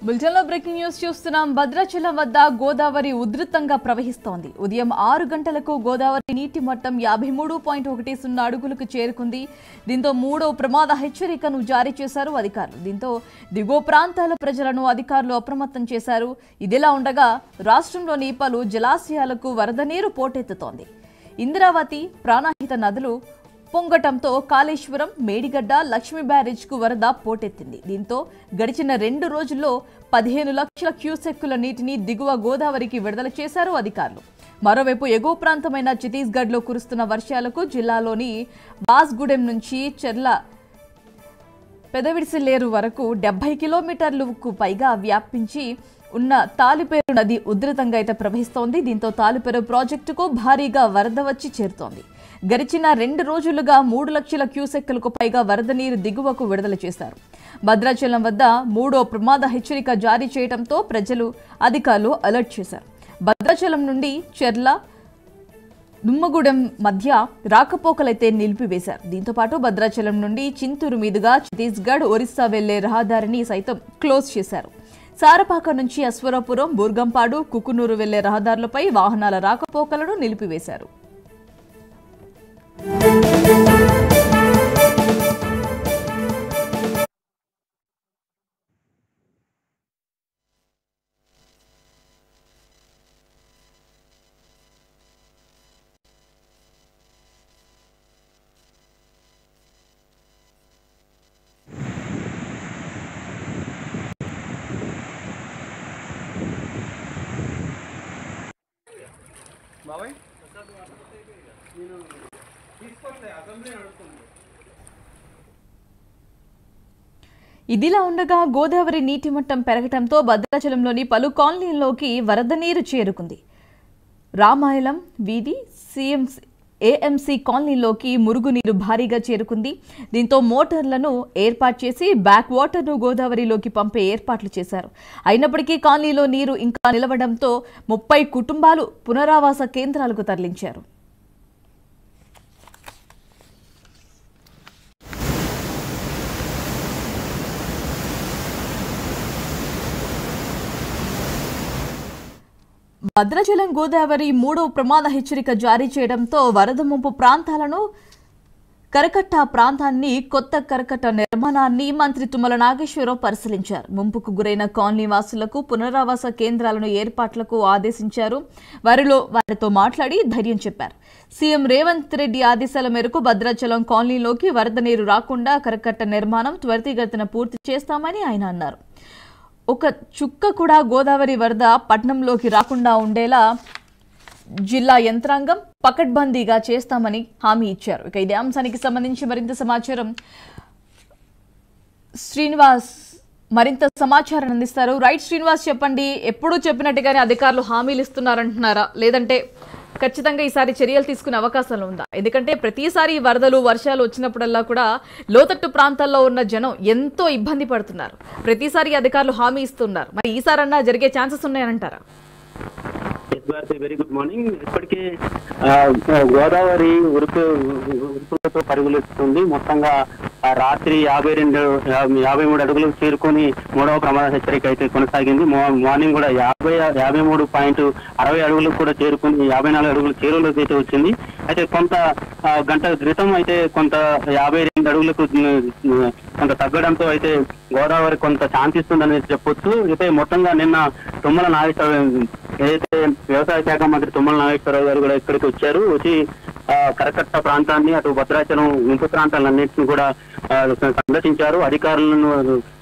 బులెటిన్లో breaking news చూస్తున్నాం. భద్రాచలం వద్ద గోదావరి ఉధృతంగా ప్రవహిస్తోంది. ఉదయం 6 గంటలకు గోదావరి నీటి మట్టం 53.10 అడుగులకు చేరుకుంది. దీంతో మూడో ప్రమాద హెచ్చరికను జారీ చేశారు అధికారులు. దీంతో దిగువ ప్రాంతాల ప్రజలను అధికారులు అప్రమత్తం చేశారు. ఇదిలా ఉండగా రాష్ట్రంలోని పలు జలాశయాలకు వరద నీరు పోటెత్తుతోంది. ఇంద్రావతి, ప్రాణహిత నదులు పొంగటంతో కాళేశ్వరం, మేడిగడ్డ, లక్ష్మీ బ్యారేజ్ కు వరద పోటెత్తింది. దీంతో గడిచిన 2 రోజుల్లో 15 లక్షల క్యూసెక్కుల నీటిని దిగువ గోదావరికి విడుదల చేశారు అధికారులు. మరోవైపు ఎగువ ప్రాంతమైన ఛత్తీస్గఢ్ లో కురుస్తున్న వర్షాలకు జిల్లాలోని బాస్గూడెం నుంచి చెర్ల పెదవిడిసిలేరు వరకు 70 కిలోమీటర్లకు పైగా వ్యాపించి ఉన్న తాలిపేరు నది ఉధృతంగా అయితే ప్రవహిస్తోంది. దీంతో తాలిపేరు ప్రాజెక్టుకు భారీగా వరద వచ్చి చేరుతోంది. గడిచిన 2 రోజులుగా 3 లక్షల క్యూసెక్కులకు పైగా వరద నీరు దిగువకు విడుదల చేశారు. భద్రాచలం వద్ద మూడో ప్రమాద హెచ్చరిక జారీ చేయడంతో ప్రజలు, అధికారులు అలర్ట్ చేశారు. భద్రాచలం నుండి చెర్ల, దుమ్మగూడెం మధ్య రాకపోకలైతే నిలిపివేశారు. దీంతో పాటు భద్రాచలం నుండి చింతూరు మీదుగా ఛత్తీస్గఢ్, ఒరిస్సా వెళ్లే రహదారిని సైతం క్లోజ్ చేశారు. సారపాక నుంచి అశ్వరపురం, బూర్గంపాడు, కుకునూరు వెళ్లే రహదారులపై వాహనాల రాకపోకలను నిలిపివేశారు. ఇదిలా ఉండగా గోదావరి నీటి మట్టం పెరగడంతో భద్రాచలంలోని పలు కాలనీల్లోకి వరద నీరు చేరుకుంది. రామాయణం వీధి, ఏఎంసీ కాలనీలోకి మురుగునీరు భారీగా చేరుకుంది. దీంతో మోటార్లను ఏర్పాటు చేసి బ్యాక్ వాటర్ను గోదావరిలోకి పంపే ఏర్పాట్లు చేశారు. అయినప్పటికీ కాలనీలో నీరు ఇంకా నిలవడంతో 30 కుటుంబాలు పునరావాస కేంద్రాలకు తరలించారు. భద్రాచలం గోదావరి మూడో ప్రమాద హెచ్చరిక జారీ చేయడంతో వరద ముంపు ప్రాంతాలను, కరకట్ట ప్రాంతాన్ని, కొత్త కరకట్ట నిర్మాణాన్ని మంత్రి తుమ్మల నాగేశ్వరరావు పరిశీలించారు. ముంపుకు గురైన కాలనీ వాసులకు పునరావాస కేంద్రాలను ఏర్పాట్లకు ఆదేశించారు. వారితో మాట్లాడి ధైర్యం చెప్పారు. సీఎం రేవంత్ రెడ్డి ఆదేశాల మేరకు భద్రాచలం కాలనీలోకి వరద నీరు రాకుండా కరకట్ట నిర్మాణం త్వరితగతిన పూర్తి చేస్తామని ఆయన అన్నారు. ఒక చుక్క కూడా గోదావరి వరద పట్నంలోకి రాకుండా ఉండేలా జిల్లా యంత్రాంగం పకడ్బందీగా చేస్తామని హామీ ఇచ్చారు. ఇక ఇదే అంశానికి సంబంధించి మరింత సమాచారం శ్రీనివాస్ అందిస్తారు. రైట్ శ్రీనివాస్, చెప్పండి. ఎప్పుడూ చెప్పినట్టుగానే అధికారులు హామీలు ఇస్తున్నారంటున్నారా, లేదంటే ఖచ్చితంగా ఈసారి చర్యలు తీసుకునే అవకాశాలు ఉందా? ఎందుకంటే ప్రతిసారి వరదలు, వర్షాలు వచ్చినప్పుడల్లా కూడా లోతట్టు ప్రాంతాల్లో ఉన్న జనం ఎంతో ఇబ్బంది పడుతున్నారు. ప్రతిసారి అధికారులు హామీ ఇస్తున్నారు. మరి ఈసారన్నా జరిగే ఛాన్సెస్ ఉన్నాయనంటారా? Very good morning. ఇప్పటికే గోదావరి ఉరుకులతో పరుగులెత్తుతుంది. మొత్తంగా రాత్రి 53 అడుగులకు చేరుకొని మూడవ ప్రమాద హెచ్చరిక అయితే కొనసాగింది. మార్నింగ్ కూడా 53.60 అడుగులకు కూడా చేరుకుని 54 అడుగుల చేరువలోకి అయితే వచ్చింది. అయితే కొంత గంట క్రితం అయితే కొంత 52 అడుగులకు కొంత తగ్గడంతో అయితే గోదావరి కొంత శాంతిస్తుందని చెప్పొచ్చు. అయితే మొత్తంగా నిన్న తుమ్మల నాగేశ్వరరావు, ఏదైతే వ్యవసాయ శాఖ మంత్రి తుమ్మల నాగేశ్వరరావు గారు కూడా ఇక్కడికి వచ్చారు. వచ్చి కరకట్ట ప్రాంతాన్ని, అటు భద్రాచలం ముంపు ప్రాంతాలన్నింటినీ కూడా సందర్శించారు. అధికారులను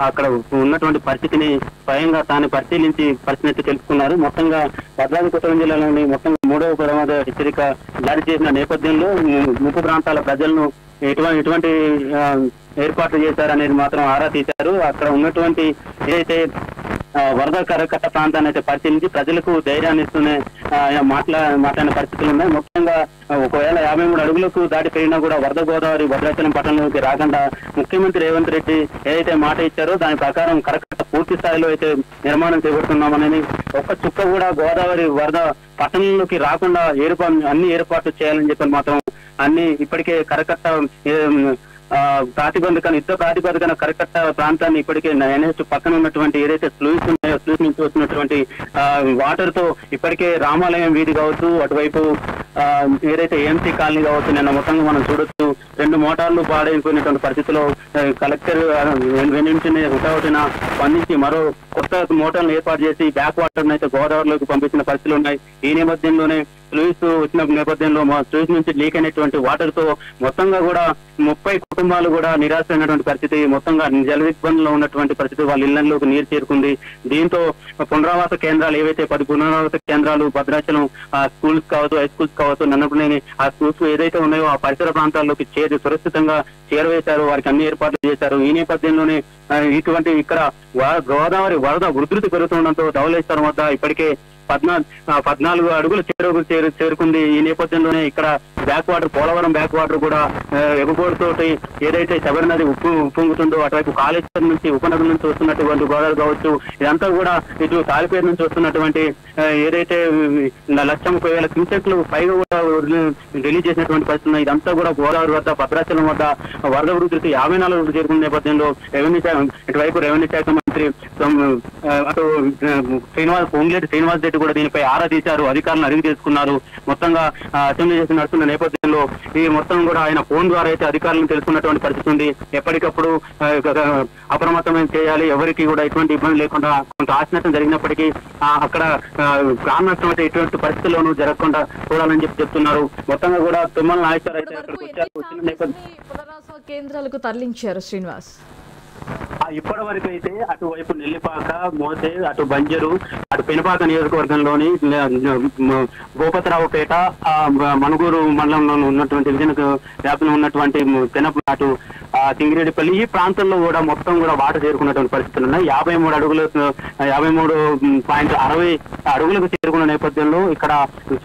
అక్కడ ఉన్నటువంటి పరిస్థితిని స్వయంగా తాను పరిశీలించి పరిస్థితి తెలుసుకున్నారు. మొత్తంగా భద్రాద్రి కొత్తగూడెం జిల్లాలోని మొత్తంగా మూడవ ప్రమాద హెచ్చరిక జారీ చేసిన నేపథ్యంలో ముంపు ప్రాంతాల ప్రజలను ఎటువంటి ఏర్పాట్లు చేశారనేది మాత్రం ఆరా తీశారు. అక్కడ ఉన్నటువంటి ఏదైతే వరద కరకట్ట ప్రాంతాన్ని అయితే పరిశీలించి ప్రజలకు ధైర్యాన్ని ఇస్తూనే మాట్లాడిన పరిస్థితులు ఉన్నాయి. ముఖ్యంగా ఒకవేళ 53 అడుగులకు దాటి పెరిగినా కూడా వరద గోదావరి భద్రాచలం పట్టణంలోకి రాకుండా ముఖ్యమంత్రి రేవంత్ రెడ్డి ఏదైతే మాట ఇచ్చారో దాని ప్రకారం కరకట్ట పూర్తి స్థాయిలో అయితే నిర్మాణం చేపడుతున్నామని, ఒక్క చుక్క కూడా గోదావరి వరద పట్టణంలోకి రాకుండా అన్ని ఏర్పాట్లు చేయాలని చెప్పి మాత్రం అన్ని ఇప్పటికే కరకట్ట యుద్ధ ప్రాతిపదికన కరకట్ట ప్రాంతాన్ని ఇప్పటికే ఎన్హెచ్ పక్కన ఉన్నటువంటి ఏదైతే స్లూయిస్ ఉన్నాయో స్లూయిస్ నుంచి వస్తున్నటువంటి వాటర్ తో ఇప్పటికే రామాలయం వీధి కావచ్చు, అటువైపు ఏదైతే ఏఎంసీ కాలనీ కావచ్చు, నిన్న మొత్తంగా మనం చూడొచ్చు 2 మోటార్లు పాడైపోయినటువంటి పరిస్థితిలో కలెక్టర్ వెంటనే హుటాహుటిన స్పందించి మరో కొత్త మోటార్లను ఏర్పాటు చేసి బ్యాక్ వాటర్ అయితే గోదావరిలోకి పంపించిన పరిస్థితులు ఉన్నాయి. ఈ నేపథ్యంలోనే స్లూయిస్ వచ్చిన నేపథ్యంలో స్లూయిస్ నుంచి లీక్ అయినటువంటి వాటర్ తో మొత్తంగా కూడా 30 కుటుంబాలు కూడా నిరాశ అయినటువంటి పరిస్థితి, మొత్తంగా జల దిగ్బంధంలో ఉన్నటువంటి పరిస్థితి, వాళ్ళ ఇళ్లలోకి నీరు చేరుకుంది. దీంతో పునరావాస కేంద్రాలు ఏవైతే 10 పునరావాస కేంద్రాలు భద్రాచలం స్కూల్స్ కావచ్చు, హై స్కూల్స్ కావచ్చు, నన్నపనేని ఆ స్కూల్స్ ఏదైతే ఉన్నాయో ఆ పరిసర ప్రాంతాల్లోకి సురక్షితంగా చేరవేశారు, వారికి అన్ని ఏర్పాట్లు చేశారు. ఈ నేపథ్యంలోనే ఇటువంటి ఇక్కడ గోదావరి వరద ఉధృతి పెరుగుతుండడంతో ధవళేశ్వరం వద్ద ఇప్పటికే 14 అడుగుల చేరుకుంది. ఈ నేపథ్యంలోనే ఇక్కడ back water, Polavaram back water కూడా ఎగుబోటుతోటి ఏదైతే శబరి నది ఉప్పొంగుతుందో అటువైపు కాళేశ్వరం నుంచి ఉపనదుల నుంచి వస్తున్నటువంటి గోదావరి కావచ్చు, ఇదంతా కూడా ఇటు తాలిపేరు నుంచి వస్తున్నటువంటి ఏదైతే 1,30,000 క్యూసెక్లు పైగా కూడా రిలీజ్ చేసినటువంటి పరిస్థితి, ఇదంతా కూడా గోదావరి వద్ద భద్రాచలం వద్ద వరద ఉధృతి 54 చేరుకున్న నేపథ్యంలో ఇటువైపు రెవెన్యూ శాఖ మంత్రి అటు పొంగులేటి శ్రీనివాస్ రెడ్డి కూడా దీనిపై ఆరా తీశారు, అధికారులను అడిగి తెలుసుకున్నారు. మొత్తంగా అసెంబ్లీ చేసి నడుస్తున్న నేపథ్యంలో ఈ మొత్తం కూడా ఆయన ఫోన్ ద్వారా అయితే అధికారులను తెలుసుకున్నటువంటి పరిస్థితి ఉంది. ఎప్పటికప్పుడు అప్రమత్తమైన చేయాలి, ఎవరికి కూడా ఎటువంటి ఇబ్బంది లేకుండా. కొంత ఆశనష్టం జరిగినప్పటికీ అక్కడ ప్రాణ నష్టం అయితే ఎటువంటి పరిస్థితుల్లోనూ జరగకుండా చూడాలని చెప్తున్నారు. మొత్తంగా కూడా తుమ్మల నాయకులు అయితే అక్కడికి వచ్చారు. వచ్చిన పునరావాస కేంద్రాలకు తరలించారు శ్రీనివాస్. ఇప్పటి వరకు అయితే అటువైపు నెల్లిపాక, మోసే, అటు బంజరు, అటు పెనుపాక నియోజకవర్గంలోని గోపతిరావుపేట, మనుగూరు మండలంలో ఉన్నటువంటి విజయన వ్యాప్తిలో ఉన్నటువంటి అటు సింగిరెడ్డిపల్లి ఈ ప్రాంతంలో కూడా మొత్తం కూడా వాటర్ చేరుకున్నటువంటి పరిస్థితులు ఉన్నాయి. 53.60 అడుగులకు చేరుకున్న నేపథ్యంలో ఇక్కడ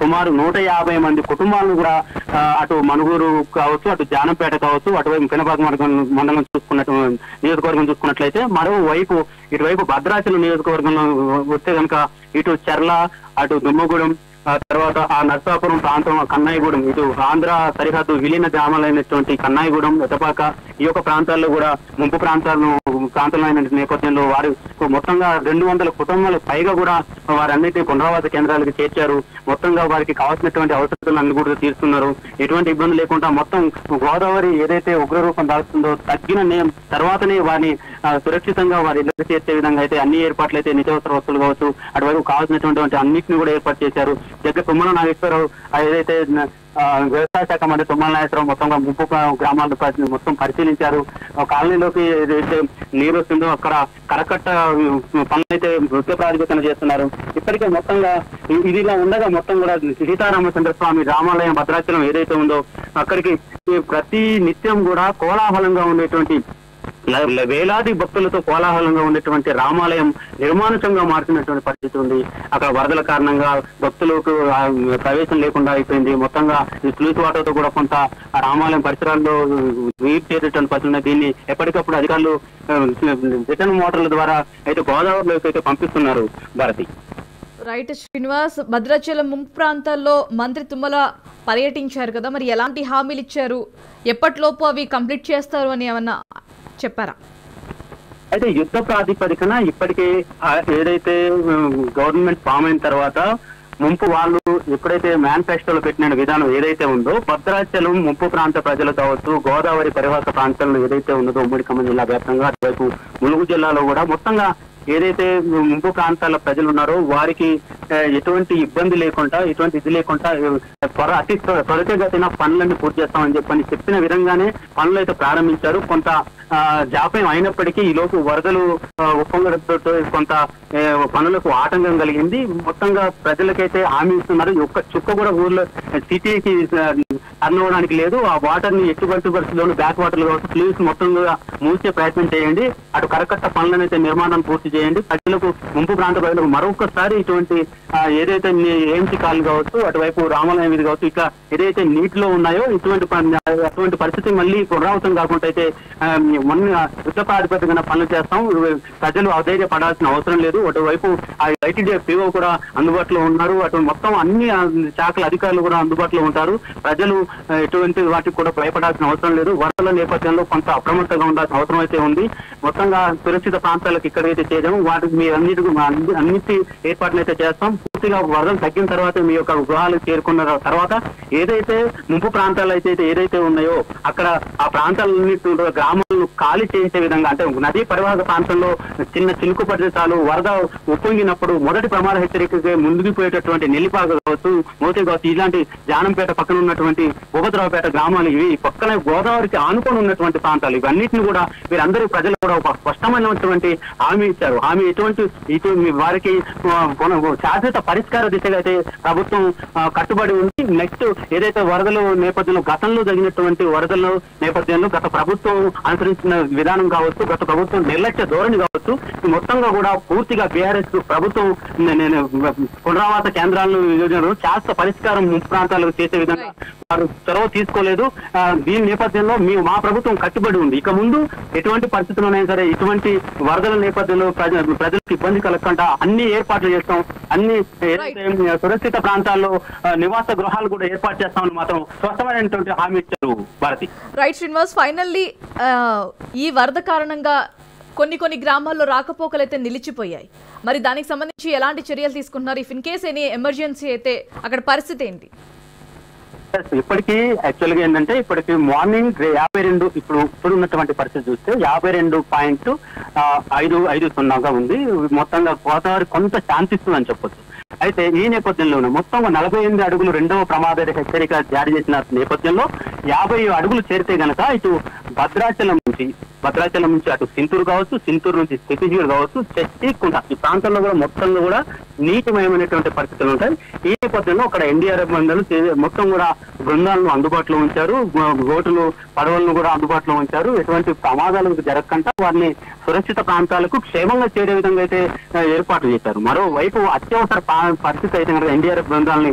సుమారు 150 మంది కుటుంబాలను కూడా అటు మనుగూరు కావచ్చు, అటు జానంపేట కావచ్చు, అటువైపు పెనుపాక మండలం నియోజకవర్గం చూసుకున్నట్లయితే, మరోవైపు ఇటువైపు భద్రాచలం నియోజకవర్గంలో వస్తే కనుక ఇటు చెర్ల, అటు దుమ్మగూడెం, తర్వాత ఆ నర్సాపురం ప్రాంతం కన్నాయిగూడెం, ఇటు ఆంధ్ర సరిహద్దు విలీన గ్రామాలైనటువంటి కన్నాయిగూడెం, ఎటపాక ఈ యొక్క ప్రాంతాల్లో కూడా ముంపు ప్రాంతాల్లో అయిన నేపథ్యంలో వారు మొత్తంగా 200 కుటుంబాలు పైగా కూడా వారన్నిటినీ పునరావాస కేంద్రాలకు చేర్చారు. మొత్తంగా వారికి కావాల్సినటువంటి అవసరాలను అన్ని కూడా తీరుస్తున్నారు. ఎటువంటి ఇబ్బంది లేకుండా మొత్తం గోదావరి ఏదైతే ఉగ్రరూపం దాల్స్తుందో తగ్గిన తర్వాతనే వారిని సురక్షితంగా వారి ఇళ్లకు చేర్చే విధంగా అయితే అన్ని ఏర్పాట్లు అయితే నిత్యావసర వస్తువులు కావచ్చు, అటువైపు కావాల్సినటువంటి అన్నింటినీ కూడా ఏర్పాటు చేశారు. దగ్గర తుమ్మల నాగేశ్వరరావు ఏదైతే వ్యవసాయ శాఖ మంత్రి తుమ్మల నాగేశ్వరరావు మొత్తంగా ముంపు గ్రామాలను మొత్తం పరిశీలించారు. కాలనీలోకి ఏదైతే నీరు వస్తుందో అక్కడ కరకట్ట పనులైతే యుద్ధ ప్రాతిపదికన చేస్తున్నారు. ఇప్పటికే మొత్తంగా ఇదిలా ఉండగా మొత్తం కూడా సీతారామచంద్ర స్వామి రామాలయం భద్రాచలం ఏదైతే ఉందో అక్కడికి ప్రతి నిత్యం కూడా కోలాహలంగా ఉండేటువంటి వేలాది భక్తులతో కోలాహలంగా ఉండేటువంటి రామాలయం నిర్మానుషంగా మారుతున్నటువంటి పరిస్థితి ఉంది. అక్కడ వరదల కారణంగా భక్తులకు ప్రవేశం లేకుండా అయిపోయింది. మొత్తంగా ఈ స్లూయిస్ వాటర్తో కూడా కొంత రామాలయం పరిసరాల్లో నీరు చేరేటువంటి పరిస్థితి ఉన్నాయి. దీన్ని ఎప్పటికప్పుడు అధికారులు రిటర్న్ మోటార్ల ద్వారా అయితే గోదావరిలోకి అయితే పంపిస్తున్నారు. భారతి. రైట్ శ్రీనివాస్, భద్రాచలం ముంపు ప్రాంతాల్లో మంత్రి తుమ్మల పర్యటించారు కదా, మరి ఎలాంటి హామీలు ఇచ్చారు, ఎప్పటిలోపు అవి కంప్లీట్ చేస్తారు అని ఏమన్నా చెప్పారా? అయితే యుద్ధ ప్రాతిపదికన ఇప్పటికే ఏదైతే గవర్నమెంట్ ఫామ్ అయిన తర్వాత ముంపు వాళ్ళు ఎప్పుడైతే మేనిఫెస్టోలో పెట్టిన విధానం ఏదైతే ఉందో భద్రాచలం ముంపు ప్రాంత ప్రజలు కావచ్చు, గోదావరి పరివాహక ప్రాంతాల్లో ఏదైతే ఉన్నదో ఉమ్మడి ఖమ్మం జిల్లా వ్యాప్తంగా అటువైపు ములుగు జిల్లాలో కూడా మొత్తంగా ఏదైతే ముంపు ప్రాంతాల ప్రజలు ఉన్నారో వారికి ఎటువంటి ఇబ్బంది లేకుండా, ఎటువంటి ఇది లేకుండా అతి త్వరితగతిన పనులన్నీ పూర్తి చేస్తామని చెప్పిన విధంగానే పనులు అయితే ప్రారంభించారు. కొంత జాప్యం అయినప్పటికీ ఈలోపు వరదలు ఉప్పొంగడంతో కొంత పనులకు ఆటంకం కలిగింది. మొత్తంగా ప్రజలకైతే హామీ ఇస్తున్నారు. ఒక్క చుక్క కూడా ఊర్లో సిటీకి టర్న్ అవ్వడానికి లేదు. ఆ వాటర్ ని ఎటువంటి పరిస్థితుల్లోనూ బ్యాక్ వాటర్లు కావచ్చు ప్లీజ్ మొత్తంగా మూసే ప్రయత్నం చేయండి. అటు కరకట్ట పనులను అయితే నిర్మాణం పూర్తి చేయండి. ప్రజలకు ముంపు ప్రాంత ప్రజలకు మరొకసారి ఇటువంటి ఏదైతే ఏఎంసీ కాలు కావచ్చు, అటువైపు రామాలయం ఇది కావచ్చు, ఇట్లా ఏదైతే నీటిలో ఉన్నాయో అటువంటి పరిస్థితి మళ్ళీ పునరావృతం కాకుండా అయితే మొన్న యుద్ధ ప్రాతిపదికన పనులు చేస్తాం, ప్రజలు అధైర్యపడాల్సిన అవసరం లేదు. అటువైపు ఆ ఐటీడీ పీఓ కూడా అందుబాటులో ఉన్నారు, అటు మొత్తం అన్ని శాఖల అధికారులు కూడా అందుబాటులో ఉంటారు. ప్రజలు ఎటువంటి వాటికి కూడా భయపడాల్సిన అవసరం లేదు. వరదల నేపథ్యంలో కొంత అప్రమత్తంగా ఉండాల్సిన అవసరం అయితే ఉంది. మొత్తంగా సురక్షిత ప్రాంతాలకు ఇక్కడైతే చేద్దాము, వాటికి మీ అన్నిటి ఏర్పాట్లు అయితే చేస్తాం. పూర్తిగా వరదలు తగ్గిన తర్వాత మీ యొక్క గృహాలకు చేరుకున్న తర్వాత ఏదైతే ముంపు ప్రాంతాలు అయితే ఏదైతే ఉన్నాయో అక్కడ ఆ ప్రాంతాలన్నింటి గ్రామాలను ఖాళీ చేసే విధంగా, అంటే నదీ పరివాహక ప్రాంతంలో చిన్న చిలుకు ప్రదేశాలు వరద ఉప్పొంగినప్పుడు మొదటి ప్రమాద హెచ్చరికగా ముందుకు పోయేటటువంటి నెల్లిపాక కావచ్చు, మోతే కావచ్చు, ఇలాంటి జానంపేట పక్కన ఉన్నటువంటి భూపతిరావుపేట గ్రామాలు, ఇవి పక్కన గోదావరికి ఆనుకొని ఉన్నటువంటి ప్రాంతాలు, ఇవన్నిటిని కూడా వీరందరూ ప్రజలు కూడా ఒక స్పష్టమైనటువంటి హామీ ఇచ్చారు. హామీ ఇటు వారికి శాశ్వత పరిష్కార దిశగా అయితే ప్రభుత్వం కట్టుబడి ఉంది. నెక్స్ట్ ఏదైతే వరదల నేపథ్యంలో గతంలో జరిగినటువంటి వరదల నేపథ్యంలో గత ప్రభుత్వం అనుసరించిన విధానం కావచ్చు, గత ప్రభుత్వం నిర్లక్ష్య ధోరణి కావచ్చు, మొత్తంగా కూడా పూర్తిగా బీఆర్ఎస్ ప్రభుత్వం పునరావాస కేంద్రాలను శాశ్వత పరిష్కారం ప్రాంతాలకు చేసే విధంగా వారు చొరవ తీసుకోలేదు. దీని నేపథ్యంలో మా ప్రభుత్వం కట్టుబడి ఉంది. ఇక ముందు ఎటువంటి పరిస్థితుల్లోనైనా సరే ఇటువంటి వరదల నేపథ్యంలో ప్రజలకు ఇబ్బంది కలగకుండా అన్ని ఏర్పాట్లు చేస్తాం. అన్ని సురక్షిత ప్రాంతాల్లో నివాస గృహాలు కూడా ఏర్పాటు చేస్తామని మాత్రం స్పష్టమైనటువంటి హామీ ఇచ్చారు భారతి. రైట్ శ్రీనివాస్, ఫైనల్లీ ఈ వరద కారణంగా కొన్ని గ్రామాల్లో రాకపోకలు అయితే నిలిచిపోయాయి. మరి దానికి సంబంధించి ఎలాంటి చర్యలు తీసుకుంటున్నారు? If in case any emergency అయితే అక్కడ పరిస్థితి ఏంటి? ఇప్పటికీ యాక్చువల్ గా ఏంటంటే ఇప్పటికి మార్నింగ్ 52 ఇప్పుడు ఉన్నటువంటి పరిస్థితి చూస్తే 52.550 ఉంది. మొత్తంగా గోదావరి కొంత శాంతిస్తుందని చెప్పొచ్చు. అయితే ఈ నేపథ్యంలోనే మొత్తం 48 అడుగులు రెండవ ప్రమాద హెచ్చరిక జారీ చేసిన నేపథ్యంలో 50 అడుగులు చేరితే గనక ఇటు భద్రాచలం నుంచి అటు సింతూరు కావచ్చు, సింతూరు నుంచి స్థితిజీవులు కావచ్చు, చెట్టికుంట ఈ ప్రాంతంలో కూడా మొత్తంలో కూడా నీటిమయమైనటువంటి పరిస్థితులు ఉంటాయి. ఈ నేపథ్యంలో అక్కడ ఎన్డీఆర్ఎఫ్ మొత్తం కూడా బృందాలను అందుబాటులో ఉంచారు, బోటులు పడవలను కూడా అందుబాటులో ఉంచారు. ఎటువంటి ప్రమాదాలకు జరగకుండా వారిని సురక్షిత ప్రాంతాలకు క్షేమంగా చేరే విధంగా అయితే ఏర్పాట్లు చేశారు. మరోవైపు అత్యవసర పరిస్థితి అయితే కనుక ఎన్డీఆర్ఎఫ్ బృందాలని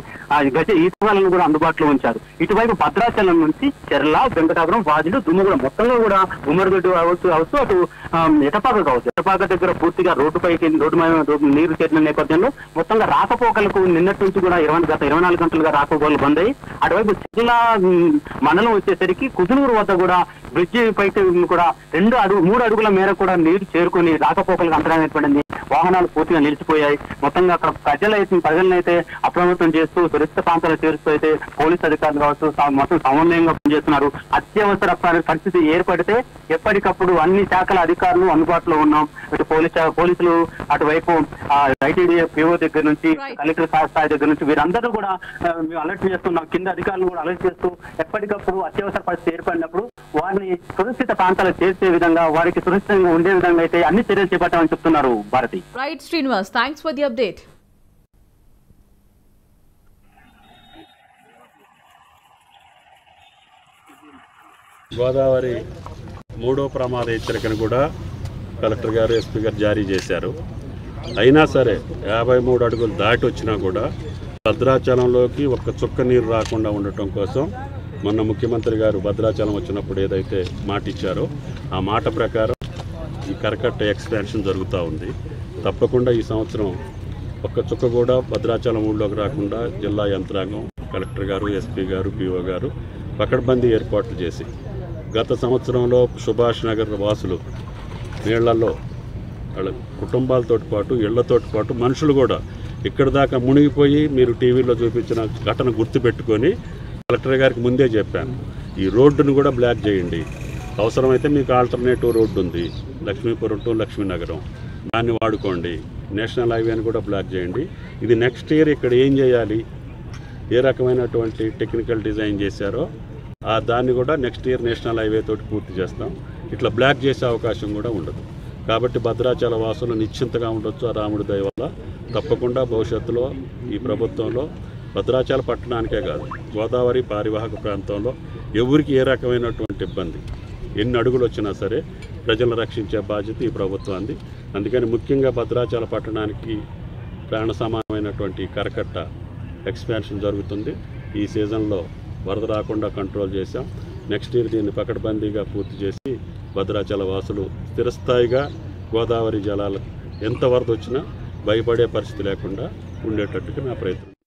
గజ ఈతగాలను కూడా అందుబాటులో ఉంచారు. ఇటువైపు భద్రాచలం నుంచి చెర్ల, వెంకటాపురం, వాజులు, దుమ్ముగూడ మొత్తంలో కూడా ఉమ్మడిగడ్డు అవచ్చు, అటు ఎటపాక కావచ్చు. ఎటపాక దగ్గర పూర్తిగా రోడ్డుపైకి నీరు చేరిన నేపథ్యంలో మొత్తంగా రాకపోకలకు నిన్నటి నుంచి కూడా గత 24 గంటలుగా రాకపోకలు బంద్ అయ్యి అటువైపు జిల్లా మండలం వచ్చేసరికి కుదునూరు వద్ద కూడా బ్రిడ్జి పైకి కూడా 3 అడుగుల మేర కూడా నీరు చేరుకుని రాకపోకలకు అంతరాయం ఏర్పడింది. వాహనాలు పూర్తిగా నిలిచిపోయాయి. మొత్తంగా అక్కడ ప్రజలనైతే అప్రమత్తం చేస్తూ సురక్షిత ప్రాంతాలు చేరుస్తూ అయితే పోలీసు అధికారులు కావచ్చు మొత్తం సమన్వయంగా పనిచేస్తున్నారు. అత్యవసర పరిస్థితి ఏర్పడితే ఎప్పటికప్పుడు అన్ని శాఖల అధికారులు అందుబాటులో ఉన్నాం. ఇటు పోలీసులు అటువైపు ఐటీడీ పీఓ దగ్గర నుంచి కలెక్టర్ స్థాయి దగ్గర నుంచి వీరందరూ కూడా మేము అలర్ట్ చేస్తున్నాం. కింద అధికారులు కూడా అలర్ట్ చేస్తూ ఎప్పటికప్పుడు అత్యవసర పరిస్థితి ఏర్పడినప్పుడు వారిని సురక్షిత ప్రాంతాలకు చేర్చే విధంగా, వారికి సురక్షితంగా ఉండే విధంగా అయితే అన్ని చర్యలు చేపట్టామని చెప్తున్నారు Bharathi. Right Srinivas, thanks for the update. Godavari 3వ ప్రమాద హెచ్చరికను కూడా కలెక్టర్ గారు, ఎస్పీ గారు జారీ చేశారు. అయినా సరే 53 అడుగులు దాటి వచ్చినా కూడా భద్రాచలంలోకి ఒక్క చుక్క నీరు రాకుండా ఉండటం కోసం మొన్న ముఖ్యమంత్రి గారు భద్రాచలం వచ్చినప్పుడు ఏదైతే మాట ఇచ్చారో ఆ మాట ప్రకారం ఈ కరకట్ట ఎక్స్పాన్షన్ జరుగుతూ ఉంది. తప్పకుండా ఈ సంవత్సరం ఒక్క చుక్క కూడా భద్రాచలం ఊళ్ళోకి రాకుండా జిల్లా యంత్రాంగం, కలెక్టర్ గారు, ఎస్పీ గారు, పిఓ గారు పకడ్బందీ ఏర్పాట్లు చేసి గత సంవత్సరంలో సుభాష్ నగర్ వాసులు నీళ్లలో వాళ్ళ కుటుంబాలతో పాటు ఇళ్లతో పాటు మనుషులు కూడా ఇక్కడి దాకా మునిగిపోయి మీరు టీవీలో చూపించిన ఘటన గుర్తుపెట్టుకొని కలెక్టర్ గారికి ముందే చెప్పాను, ఈ రోడ్డును కూడా బ్లాక్ చేయండి, అవసరమైతే మీకు ఆల్టర్నేటివ్ రోడ్డు ఉంది లక్ష్మీపురం టు లక్ష్మీనగరం, దాన్ని వాడుకోండి, నేషనల్ హైవేని కూడా బ్లాక్ చేయండి. ఇది నెక్స్ట్ ఇయర్ ఇక్కడ ఏం చేయాలి, ఏ రకమైనటువంటి టెక్నికల్ డిజైన్ చేశారో దాన్ని కూడా నెక్స్ట్ ఇయర్ నేషనల్ హైవే తోటి పూర్తి చేస్తాం. ఇట్లా బ్లాక్ చేసే అవకాశం కూడా ఉండదు. కాబట్టి భద్రాచల వాసులు నిశ్చింతగా ఉండొచ్చు. ఆ రాముడి దయ వల్ల తప్పకుండా భవిష్యత్తులో ఈ ప్రభుత్వంలో భద్రాచల పట్టణానికే కాదు గోదావరి పారివాహక ప్రాంతంలో ఎవరికి ఏ రకమైనటువంటి ఇబ్బంది ఎన్ని అడుగులు వచ్చినా సరే ప్రజలను రక్షించే బాధ్యత ఈ ప్రభుత్వానికి. అందుకని ముఖ్యంగా భద్రాచల పట్టణానికి ప్రాణ సమానమైనటువంటి కరకట్ట ఎక్స్పాన్షన్ జరుగుతుంది. ఈ సీజన్లో వరద రాకుండా కంట్రోల్ చేశాం. నెక్స్ట్ ఇయర్ దీన్ని పకడ్బందీగా పూర్తి చేసి భద్రాచల వాసులు స్థిరస్థాయిగా గోదావరి జలాలు ఎంత వరద వచ్చినా భయపడే పరిస్థితి లేకుండా ఉండేటట్టుగా నా ప్రయత్నం.